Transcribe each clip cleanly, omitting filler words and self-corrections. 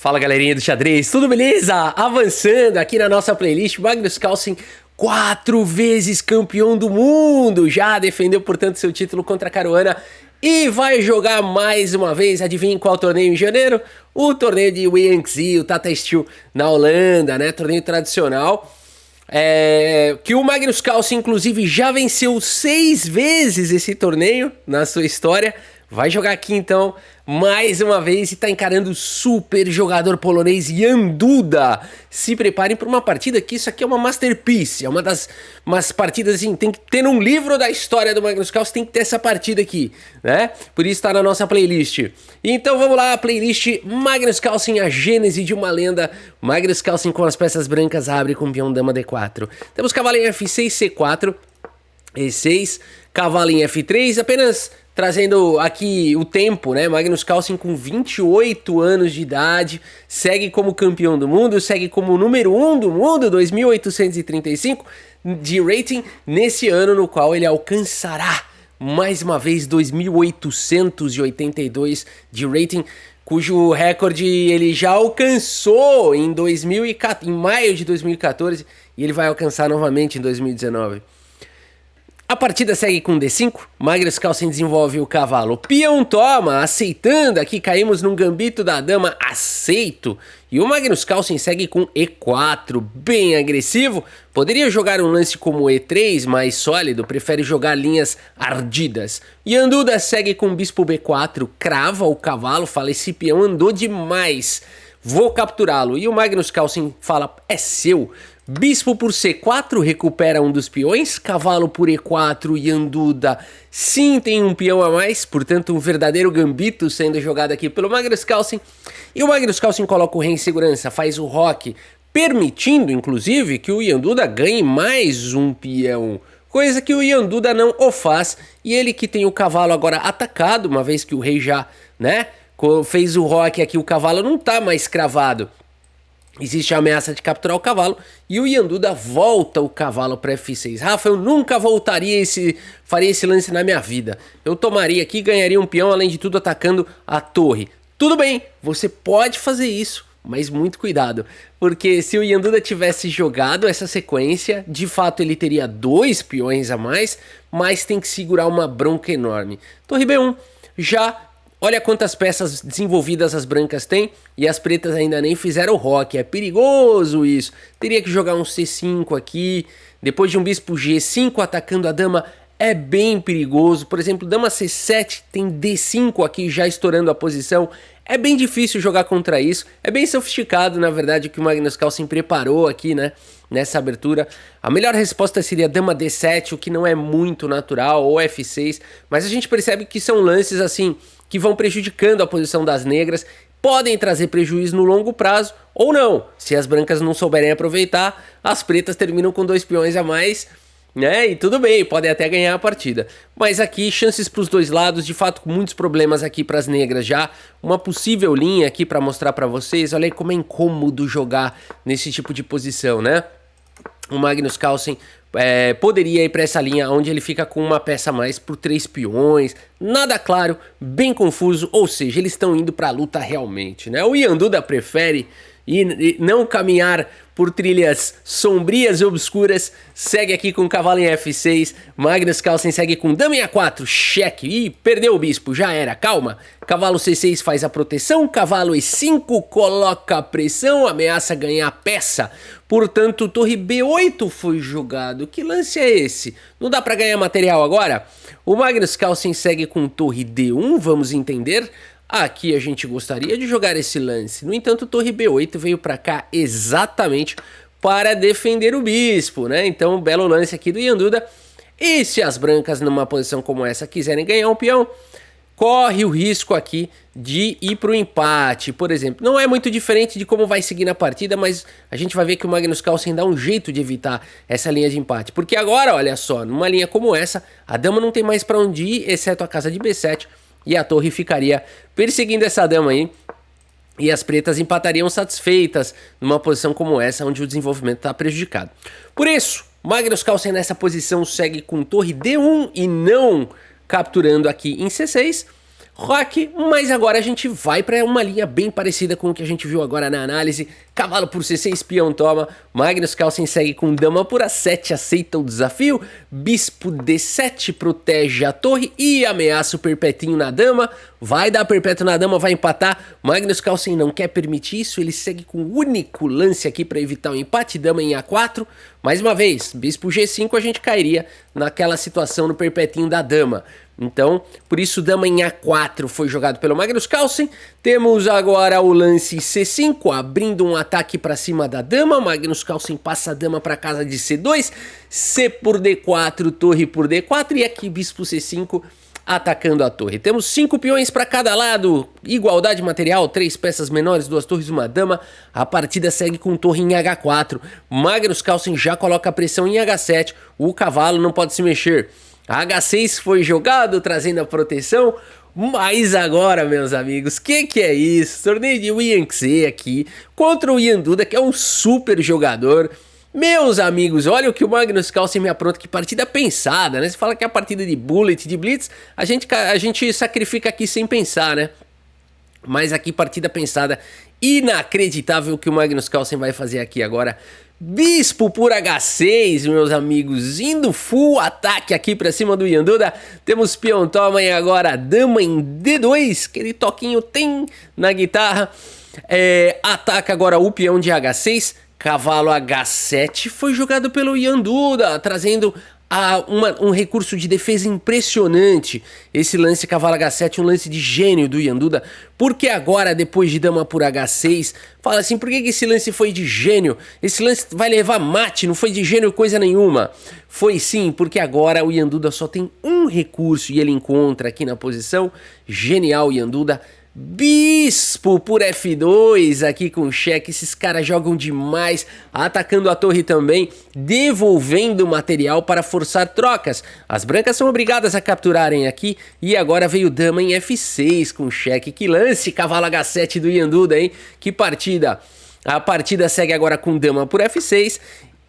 Fala galerinha do xadrez, tudo beleza? Avançando aqui na nossa playlist, Magnus Carlsen, 4 vezes campeão do mundo, já defendeu portanto seu título contra a Caruana e vai jogar mais uma vez, adivinha qual torneio em janeiro? O torneio de Yangtze, o Tata Steel na Holanda, né? Torneio tradicional. Que o Magnus Carlsen inclusive já venceu 6 vezes esse torneio na sua história. Vai jogar aqui então mais uma vez e tá encarando o super jogador polonês Jan Duda. Se preparem para uma partida que isso aqui é uma masterpiece, é umas partidas assim, tem que ter num livro da história do Magnus Carlsen, tem que ter essa partida aqui, né? Por isso tá na nossa playlist. Então vamos lá, a playlist Magnus Carlsen, a gênese de uma lenda. Magnus Carlsen com as peças brancas abre com peão dama D4. Temos cavalo em F6, C4, E6, cavalo em F3, apenas trazendo aqui o tempo, né? Magnus Carlsen com 28 anos de idade, segue como campeão do mundo, segue como número 1 do mundo, 2.835 de rating, nesse ano no qual ele alcançará mais uma vez 2.882 de rating, cujo recorde ele já alcançou em maio de 2014 e ele vai alcançar novamente em 2019. A partida segue com D5, Magnus Carlsen desenvolve o cavalo, peão toma, aceitando, aqui caímos num gambito da dama, aceito, e o Magnus Carlsen segue com E4, bem agressivo, poderia jogar um lance como E3, mais sólido, prefere jogar linhas ardidas. Jan Duda segue com bispo B4, crava o cavalo, fala esse peão andou demais, vou capturá-lo, e o Magnus Carlsen fala, é seu. Bispo por C4 recupera um dos peões, cavalo por E4, Jan Duda sim tem um peão a mais, portanto um verdadeiro gambito sendo jogado aqui pelo Magnus Carlsen. E o Magnus Carlsen coloca o rei em segurança, faz o roque, permitindo inclusive que o Jan Duda ganhe mais um peão, coisa que o Jan Duda não o faz, e ele que tem o cavalo agora atacado, uma vez que o rei já, né, fez o roque aqui, o cavalo não tá mais cravado. Existe a ameaça de capturar o cavalo e o Jan Duda volta o cavalo para F6. Rafa, eu nunca faria esse lance na minha vida. Eu tomaria aqui e ganharia um peão, além de tudo atacando a torre. Tudo bem, você pode fazer isso, mas muito cuidado. Porque se o Jan Duda tivesse jogado essa sequência, de fato ele teria 2 peões a mais, mas tem que segurar uma bronca enorme. Torre B1 já... Olha quantas peças desenvolvidas as brancas têm e as pretas ainda nem fizeram o roque. É perigoso isso. Teria que jogar um C5 aqui. Depois de um bispo G5 atacando a dama é bem perigoso. Por exemplo, dama C7 tem D5 aqui já estourando a posição. É bem difícil jogar contra isso. É bem sofisticado, na verdade, o que o Magnus Carlsen preparou aqui, né? Nessa abertura. A melhor resposta seria dama D7, o que não é muito natural, ou F6. Mas a gente percebe que são lances assim... que vão prejudicando a posição das negras, podem trazer prejuízo no longo prazo, ou não. Se as brancas não souberem aproveitar, as pretas terminam com 2 peões a mais, né? E tudo bem, podem até ganhar a partida. Mas aqui, chances para os dois lados, de fato, com muitos problemas aqui para as negras já. Uma possível linha aqui para mostrar para vocês, olha aí como é incômodo jogar nesse tipo de posição, né? O Magnus Carlsen poderia ir para essa linha onde ele fica com uma peça a mais por 3 peões, nada claro, bem confuso, ou seja, eles estão indo para a luta realmente, né? O Jan Duda prefere e não caminhar por trilhas sombrias e obscuras, segue aqui com o cavalo em F6, Magnus Carlsen segue com dama em A4, cheque, ih, perdeu o bispo, já era, calma, cavalo C6 faz a proteção, cavalo E5 coloca a pressão, ameaça ganhar a peça, portanto torre B8 foi jogado, que lance é esse? Não dá pra ganhar material agora? O Magnus Carlsen segue com torre D1, vamos entender. Aqui a gente gostaria de jogar esse lance, no entanto torre B8 veio para cá exatamente para defender o bispo, né? Então belo lance aqui do Jan Duda. E se as brancas numa posição como essa quiserem ganhar um peão, corre o risco aqui de ir para o empate, por exemplo. Não é muito diferente de como vai seguir na partida, mas a gente vai ver que o Magnus Carlsen dá um jeito de evitar essa linha de empate. Porque agora, olha só, numa linha como essa, a dama não tem mais para onde ir, exceto a casa de B7, e a torre ficaria perseguindo essa dama aí. E as pretas empatariam satisfeitas numa posição como essa, onde o desenvolvimento está prejudicado. Por isso, Magnus Carlsen nessa posição segue com torre D1 e não capturando aqui em C6. roque, mas agora a gente vai para uma linha bem parecida com o que a gente viu agora na análise. Cavalo por C6, peão toma, Magnus Carlsen segue com dama por A7, aceita o desafio, bispo D7 protege a torre e ameaça o perpetinho na dama, vai dar perpétuo na dama, vai empatar, Magnus Carlsen não quer permitir isso, ele segue com o único lance aqui para evitar o empate, dama em A4, mais uma vez, bispo G5 a gente cairia naquela situação no perpetinho da dama. Então, por isso dama em A4 foi jogado pelo Magnus Carlsen. Temos agora o lance C5, abrindo um ataque para cima da dama. Magnus Carlsen passa a dama para casa de C2, C por D4, torre por D4 e aqui bispo C5 atacando a torre. Temos 5 peões para cada lado, igualdade material, 3 peças menores, 2 torres, uma dama. A partida segue com torre em H4. Magnus Carlsen já coloca a pressão em H7, o cavalo não pode se mexer. H6 foi jogado, trazendo a proteção, mas agora, meus amigos, que é isso? Torneio de Yangtze aqui, contra o Ian Duda, que é um super jogador. Meus amigos, olha o que o Magnus Carlsen me apronta, que partida pensada, né? Você fala que é a partida de Bullet, de Blitz, a gente sacrifica aqui sem pensar, né? Mas aqui partida pensada, inacreditável o que o Magnus Carlsen vai fazer aqui agora. Bispo por H6, meus amigos, indo full ataque aqui pra cima do Ian Duda. Temos peão toma e agora dama em D2, aquele toquinho tem na guitarra. Ataca agora o peão de H6, cavalo H7 foi jogado pelo Ian Duda, trazendo um recurso de defesa impressionante. Esse lance cavalo H7, um lance de gênio do Ian Duda, porque agora depois de dama por H6, fala assim, por que esse lance foi de gênio? Esse lance vai levar mate, não foi de gênio coisa nenhuma. Foi sim, porque agora o Ian Duda só tem um recurso e ele encontra aqui na posição, genial Ian Duda. Bispo por F2 aqui com cheque, esses caras jogam demais, atacando a torre também, devolvendo material para forçar trocas. As brancas são obrigadas a capturarem aqui e agora veio dama em F6 com cheque. Que lance, cavalo H7 do Ian Duda, hein? Que partida! A partida segue agora com dama por F6.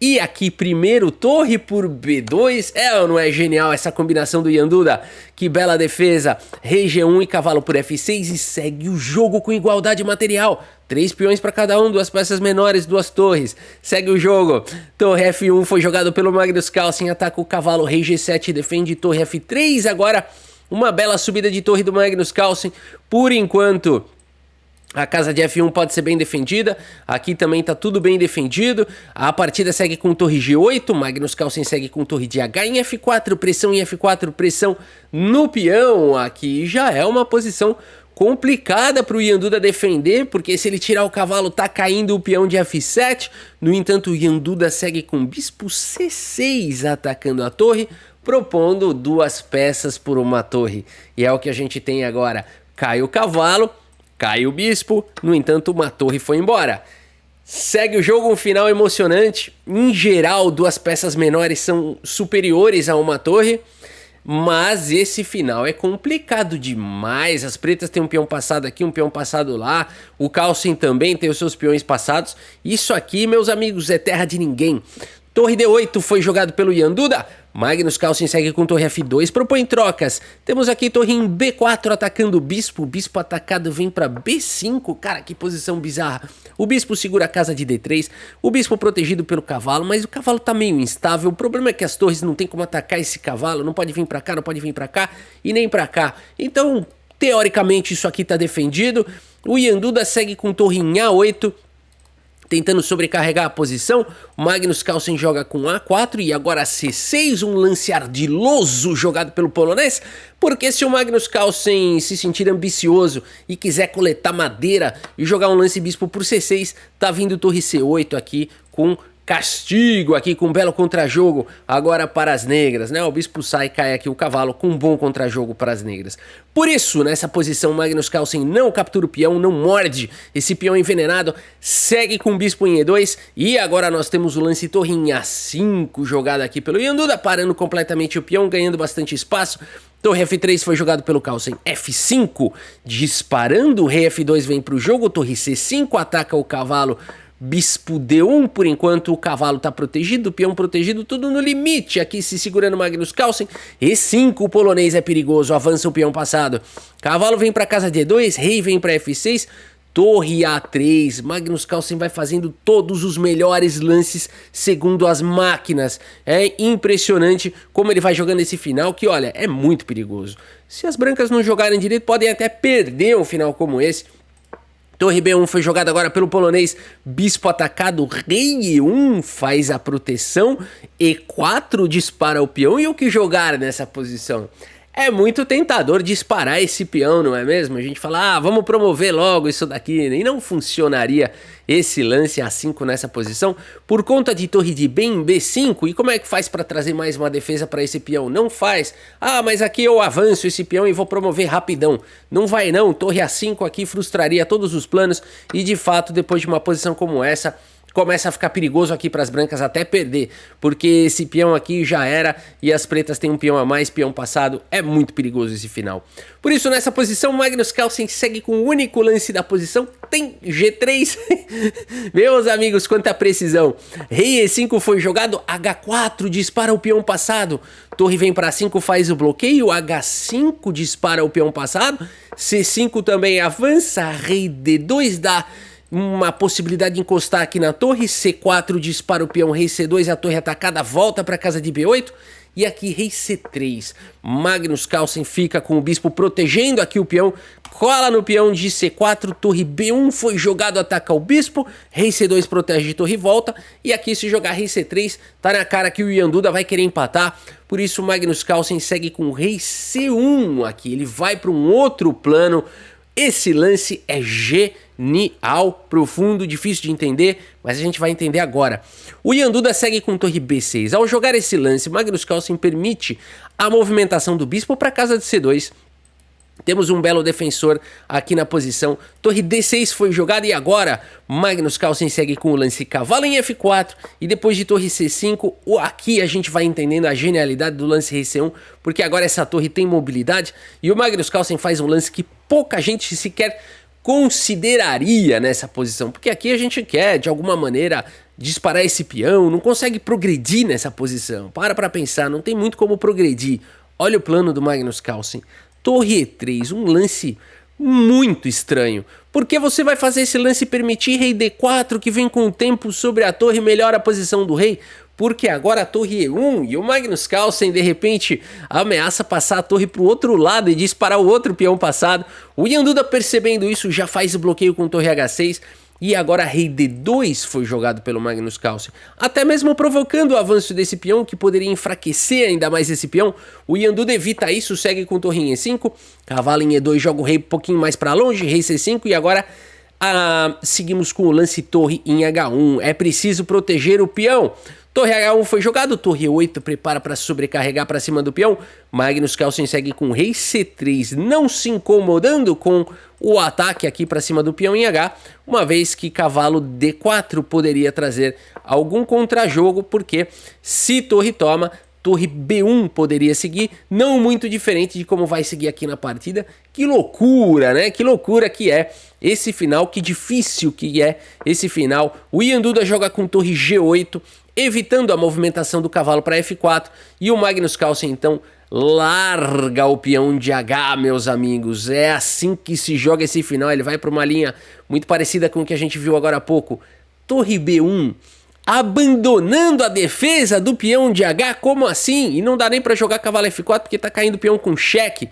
E aqui primeiro torre por B2, ou não é genial essa combinação do Ian Duda? Que bela defesa, rei G1 e cavalo por F6 e segue o jogo com igualdade material. 3 peões para cada um, 2 peças menores, 2 torres. Segue o jogo, torre F1 foi jogado pelo Magnus Carlsen, ataca o cavalo, rei G7 defende torre F3. Agora uma bela subida de torre do Magnus Carlsen, por enquanto... A casa de F1 pode ser bem defendida, aqui também tá tudo bem defendido, a partida segue com torre G8, Magnus Carlsen segue com torre de H em F4, pressão em F4, pressão no peão, aqui já é uma posição complicada para o Ian Duda defender, porque se ele tirar o cavalo tá caindo o peão de F7, no entanto o Ian Duda segue com bispo C6 atacando a torre, propondo 2 peças por uma torre, e é o que a gente tem agora, cai o cavalo, cai o bispo, no entanto uma torre foi embora. Segue o jogo, um final emocionante. Em geral, 2 peças menores são superiores a uma torre, mas esse final é complicado demais. As pretas têm um peão passado aqui, um peão passado lá. O Carlsen também tem os seus peões passados. Isso aqui, meus amigos, é terra de ninguém. Torre D8 foi jogado pelo Ian Duda. Magnus Carlsen segue com torre F2, propõe trocas. Temos aqui torre em B4 atacando o bispo. O bispo atacado vem para B5. Cara, que posição bizarra. O bispo segura a casa de D3. O bispo protegido pelo cavalo, mas o cavalo tá meio instável. O problema é que as torres não tem como atacar esse cavalo. Não pode vir para cá, não pode vir para cá e nem para cá. Então, teoricamente, isso aqui tá defendido. O Ian Duda segue com torre em A8. Tentando sobrecarregar a posição, o Magnus Carlsen joga com A4 e agora C6, um lance ardiloso jogado pelo polonês, porque se o Magnus Carlsen se sentir ambicioso e quiser coletar madeira e jogar um lance bispo por C6, tá vindo torre C8 aqui com castigo, aqui com um belo contrajogo agora para as negras, né? O bispo sai e cai aqui o cavalo com um bom contrajogo para as negras. Por isso, nessa posição, Magnus Carlsen não captura o peão, não morde esse peão envenenado, segue com o bispo em E2 e agora nós temos o lance torre em A5 jogado aqui pelo Ian Duda, parando completamente o peão, ganhando bastante espaço. Torre F3 foi jogado pelo Carlsen, F5, disparando, o rei F2 vem para o jogo, torre C5 ataca o cavalo bispo D1, por enquanto o cavalo tá protegido, o peão protegido, tudo no limite, aqui se segurando Magnus Carlsen. E5, o polonês é perigoso, avança o peão passado, cavalo vem para casa D2, rei vem para F6, torre A3, Magnus Carlsen vai fazendo todos os melhores lances segundo as máquinas. É impressionante como ele vai jogando esse final, que olha, é muito perigoso. Se as brancas não jogarem direito, podem até perder um final como esse. Torre B1 foi jogada agora pelo polonês, bispo atacado, rei E1 faz a proteção, E4 dispara o peão, e o que jogar nessa posição? É muito tentador disparar esse peão, não é mesmo? A gente fala, vamos promover logo isso daqui, e não funcionaria esse lance A5 nessa posição, por conta de torre de B em B5, e como é que faz para trazer mais uma defesa para esse peão? Não faz, mas aqui eu avanço esse peão e vou promover rapidão. Não vai não, torre A5 aqui frustraria todos os planos, e de fato, depois de uma posição como essa, começa a ficar perigoso aqui para as brancas até perder, porque esse peão aqui já era e as pretas têm um peão a mais, peão passado, é muito perigoso esse final. Por isso nessa posição Magnus Carlsen segue com o único lance da posição, tem G3, meus amigos, quanta precisão. Rei E5 foi jogado, H4 dispara o peão passado, torre vem para 5 faz o bloqueio, H5 dispara o peão passado, C5 também avança, rei D2 dá uma possibilidade de encostar aqui na torre, C4 dispara o peão, rei C2, a torre atacada volta para casa de B8, e aqui rei C3, Magnus Carlsen fica com o bispo protegendo aqui o peão, cola no peão de C4, torre B1 foi jogado, ataca o bispo, rei C2 protege, torre volta, e aqui se jogar rei C3, tá na cara que o Ian Duda vai querer empatar, por isso Magnus Carlsen segue com rei C1 aqui, ele vai para um outro plano. Esse lance é genial, profundo, difícil de entender, mas a gente vai entender agora. O Ian Duda segue com torre B6. Ao jogar esse lance, Magnus Carlsen permite a movimentação do bispo para casa de C2. Temos um belo defensor aqui na posição. Torre D6 foi jogada e agora Magnus Carlsen segue com o lance cavalo em F4. E depois de torre C5, aqui a gente vai entendendo a genialidade do lance rei C1. Porque agora essa torre tem mobilidade. E o Magnus Carlsen faz um lance que pouca gente sequer consideraria nessa posição. Porque aqui a gente quer, de alguma maneira, disparar esse peão. Não consegue progredir nessa posição. Para pensar, não tem muito como progredir. Olha o plano do Magnus Carlsen. Torre E3, um lance muito estranho. Por que você vai fazer esse lance e permitir rei D4 que vem com o tempo sobre a torre e melhora a posição do rei? Porque agora a torre E1 e o Magnus Carlsen de repente ameaça passar a torre para o outro lado e disparar o outro peão passado. O Ian Duda percebendo isso já faz o bloqueio com torre H6. E agora rei D2 foi jogado pelo Magnus Carlsen, até mesmo provocando o avanço desse peão, que poderia enfraquecer ainda mais esse peão. O Ian Duda evita isso, segue com torre em E5, cavalo em E2 joga o rei um pouquinho mais para longe, rei C5 e agora seguimos com o lance torre em H1, é preciso proteger o peão. Torre H1 foi jogado, torre E8 prepara para sobrecarregar para cima do peão. Magnus Carlsen segue com rei C3, não se incomodando com o ataque aqui para cima do peão em H, uma vez que cavalo D4 poderia trazer algum contrajogo, porque se torre toma, torre B1 poderia seguir, não muito diferente de como vai seguir aqui na partida. Que loucura, né? Que loucura que é esse final, que difícil que é esse final. O Ian Duda joga com torre G8, evitando a movimentação do cavalo para F4, e o Magnus Carlsen então larga o peão de H, meus amigos. É assim que se joga esse final, ele vai para uma linha muito parecida com o que a gente viu agora há pouco. Torre B1, abandonando a defesa do peão de H, como assim? E não dá nem para jogar cavalo F4 porque tá caindo o peão com cheque.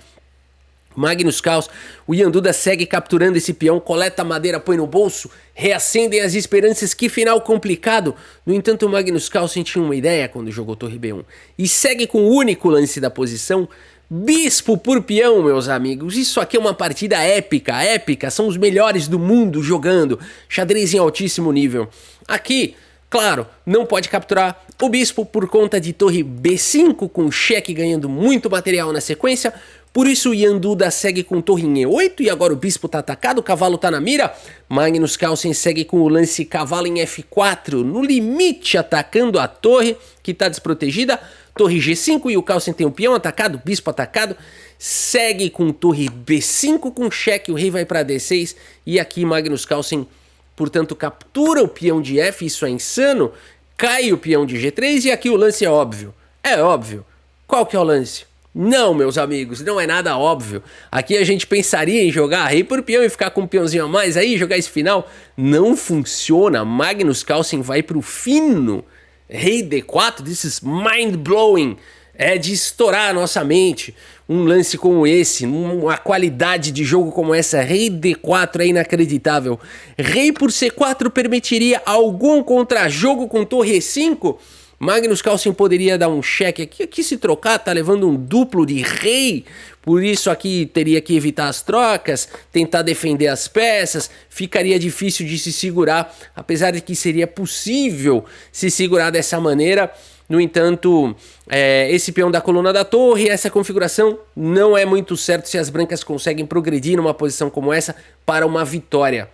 Magnus Carlsen, o Ian Duda segue capturando esse peão, coleta a madeira, põe no bolso, reacendem as esperanças, que final complicado. No entanto, o Magnus Carlsen tinha uma ideia quando jogou torre B1 e segue com o único lance da posição, bispo por peão, meus amigos. Isso aqui é uma partida épica, épica, são os melhores do mundo jogando, xadrez em altíssimo nível. Aqui, claro, não pode capturar o bispo por conta de torre B5, com cheque ganhando muito material na sequência. Por isso o Ian Duda segue com torre em E8 e agora o bispo tá atacado, o cavalo tá na mira. Magnus Carlsen segue com o lance cavalo em F4, no limite atacando a torre que tá desprotegida. Torre G5 e o Carlsen tem o peão atacado, bispo atacado. Segue com torre B5 com cheque, o rei vai para D6 e aqui Magnus Carlsen portanto captura o peão de F, isso é insano, cai o peão de G3 e aqui o lance é óbvio. É óbvio. Qual que é o lance? Não, meus amigos, não é nada óbvio. Aqui a gente pensaria em jogar rei por peão e ficar com um peãozinho a mais aí, jogar esse final. Não funciona. Magnus Carlsen vai pro fino. Rei D4, this is mind-blowing. É de estourar a nossa mente. Um lance como esse, uma qualidade de jogo como essa, rei D4 é inacreditável. Rei por C4 permitiria algum contra-jogo com torre E5? Magnus Carlsen poderia dar um cheque aqui. Aqui se trocar, tá levando um duplo de rei. Por isso aqui teria que evitar as trocas, tentar defender as peças. Ficaria difícil de se segurar, apesar de que seria possível se segurar dessa maneira. No entanto, esse peão da coluna da torre, essa configuração não é muito certo se as brancas conseguem progredir numa posição como essa para uma vitória.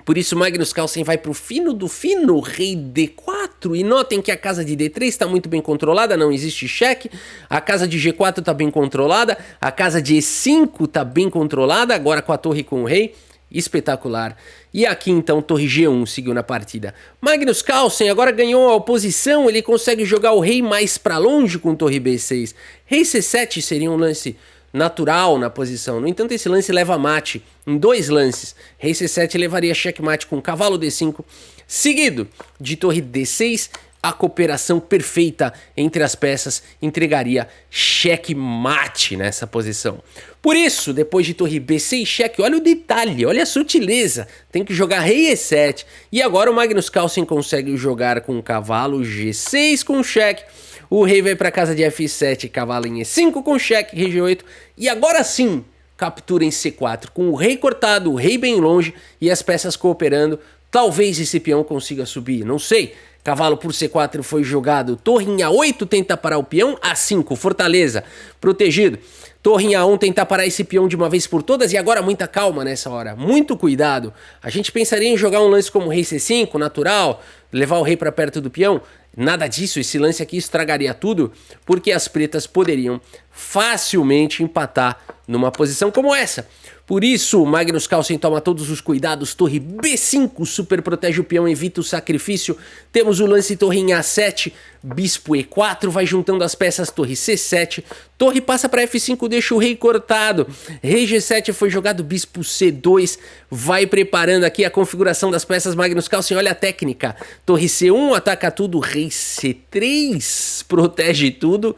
Por isso Magnus Carlsen vai pro fino do fino, rei D4, e notem que a casa de D3 está muito bem controlada, não existe cheque, a casa de G4 está bem controlada, a casa de E5 está bem controlada, agora com a torre com o rei, espetacular. E aqui então torre G1 seguiu na partida. Magnus Carlsen agora ganhou a oposição, ele consegue jogar o rei mais para longe com torre B6. Rei C7 seria um lance natural na posição, no entanto esse lance leva mate em 2 lances. Rei C7 levaria checkmate com cavalo D5, seguido de torre D6. A cooperação perfeita entre as peças entregaria checkmate nessa posição. Por isso, depois de torre B6 cheque, olha o detalhe, olha a sutileza. Tem que jogar rei E7. E agora o Magnus Carlsen consegue jogar com cavalo G6 com cheque. O rei vai para casa de F7, cavalo em E5 com cheque, rei G8. E agora sim, captura em C4, com o rei cortado, o rei bem longe e as peças cooperando. Talvez esse peão consiga subir, não sei. Cavalo por C4 foi jogado, torre em A8 tenta parar o peão, A5, fortaleza, protegido. Torre em A1 tentar parar esse peão de uma vez por todas e agora muita calma nessa hora, muito cuidado. A gente pensaria em jogar um lance como rei C5, natural, levar o rei para perto do peão. Nada disso, esse lance aqui estragaria tudo, porque as pretas poderiam facilmente empatar numa posição como essa. Por isso, Magnus Carlsen toma todos os cuidados, torre B5, super protege o peão, evita o sacrifício. Temos o lance torre em A7, bispo E4, vai juntando as peças, torre C7, torre passa para F5, deixa o rei cortado. Rei G7 foi jogado, bispo C2, vai preparando aqui a configuração das peças. Magnus Carlsen, olha a técnica, torre C1 ataca tudo, rei C3 protege tudo.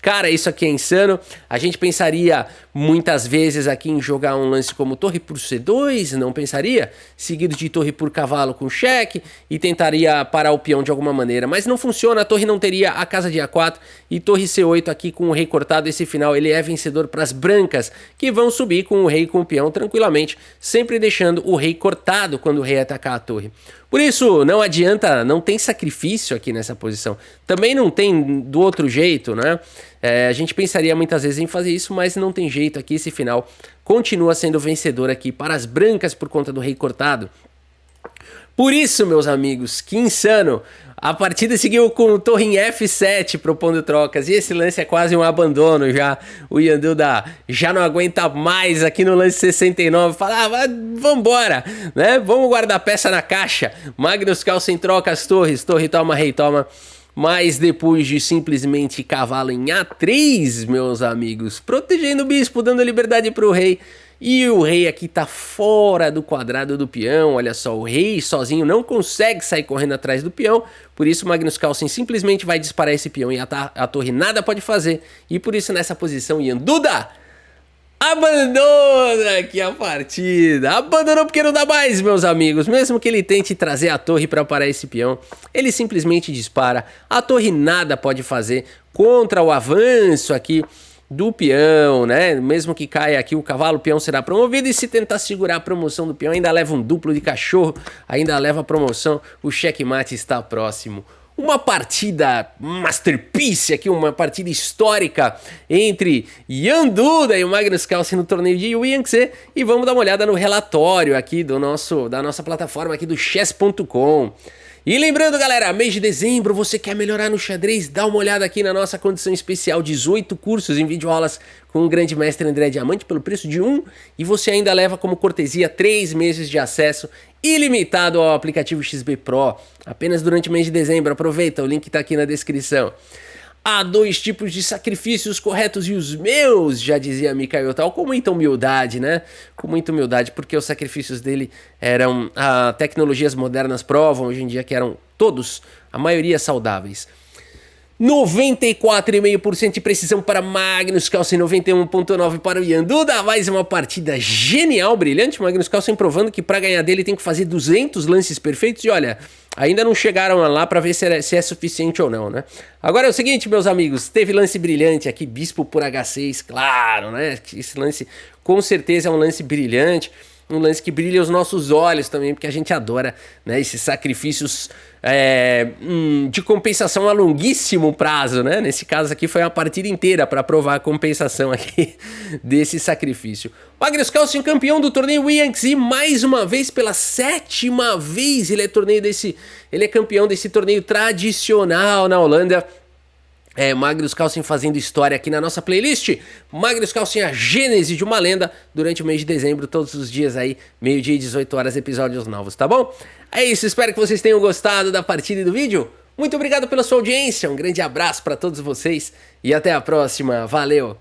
Cara, isso aqui é insano. A gente pensaria muitas vezes aqui em jogar um lance como torre por C2, não pensaria? Seguido de torre por cavalo com cheque e tentaria parar o peão de alguma maneira. Mas não funciona, a torre não teria a casa de A4 e torre C8 aqui com o rei cortado. Esse final ele é vencedor para as brancas, que vão subir com o rei e com o peão tranquilamente, sempre deixando o rei cortado quando o rei atacar a torre. Por isso, não adianta, não tem sacrifício aqui nessa posição. Também não tem do outro jeito, né? A gente pensaria muitas vezes em fazer isso, mas não tem jeito aqui. Esse final continua sendo vencedor aqui para as brancas por conta do rei cortado. Por isso, meus amigos, que insano! A partida seguiu com torre em F7 propondo trocas e esse lance é quase um abandono já. O Yanduda já não aguenta mais aqui no lance 69, fala, vambora, né? Vamos guardar a peça na caixa. Magnus Carlsen troca as torres, torre toma, rei toma. Mas depois de simplesmente cavalo em A3, meus amigos, protegendo o bispo, dando liberdade para o rei. E o rei aqui tá fora do quadrado do peão, olha só, o rei sozinho não consegue sair correndo atrás do peão, por isso Magnus Carlsen simplesmente vai disparar esse peão e a torre nada pode fazer. E por isso nessa posição Yanduda abandona aqui a partida, abandonou porque não dá mais, meus amigos. Mesmo que ele tente trazer a torre para parar esse peão, ele simplesmente dispara, a torre nada pode fazer contra o avanço aqui do peão, né? Mesmo que caia aqui o cavalo, o peão será promovido e se tentar segurar a promoção do peão, ainda leva um duplo de cachorro, ainda leva a promoção, o checkmate está próximo. Uma partida masterpiece aqui, uma partida histórica entre Yanduda e o Magnus Carlsen no torneio de Yangtze. E vamos dar uma olhada no relatório aqui da nossa plataforma aqui do chess.com. E lembrando, galera, mês de dezembro, você quer melhorar no xadrez? Dá uma olhada aqui na nossa condição especial, 18 cursos em videoaulas com o grande mestre André Diamante pelo preço de 1, e você ainda leva como cortesia 3 meses de acesso ilimitado ao aplicativo XB Pro, apenas durante o mês de dezembro. Aproveita, o link tá aqui na descrição. Há 2 tipos de sacrifícios corretos e os meus, já dizia Mikhail Tal, com muita humildade, né? Com muita humildade, porque os sacrifícios dele eram tecnologias modernas provam hoje em dia que eram todos, a maioria saudáveis. 94,5% de precisão para Magnus Carlsen, 91,9% para o Ian Duda. Mais uma partida genial, brilhante. Magnus Carlsen provando que para ganhar dele tem que fazer 200 lances perfeitos. E olha, ainda não chegaram lá para ver se é suficiente ou não, né? Agora é o seguinte, meus amigos, teve lance brilhante aqui, Bispo por H6, claro, né? Esse lance com certeza é um lance brilhante. Um lance que brilha os nossos olhos também, porque a gente adora, né, esses sacrifícios de compensação a longuíssimo prazo, né? Nesse caso aqui foi uma partida inteira para provar a compensação aqui desse sacrifício. Magnus Carlsen, campeão do torneio Yangtze, mais uma vez, pela 7ª vez ele é campeão desse torneio tradicional na Holanda. Magnus Carlsen fazendo história aqui na nossa playlist. Magnus Carlsen, a gênese de uma lenda, durante o mês de dezembro, todos os dias aí, meio-dia e 18 horas, episódios novos, tá bom? É isso, espero que vocês tenham gostado da partida e do vídeo. Muito obrigado pela sua audiência, um grande abraço para todos vocês e até a próxima, valeu!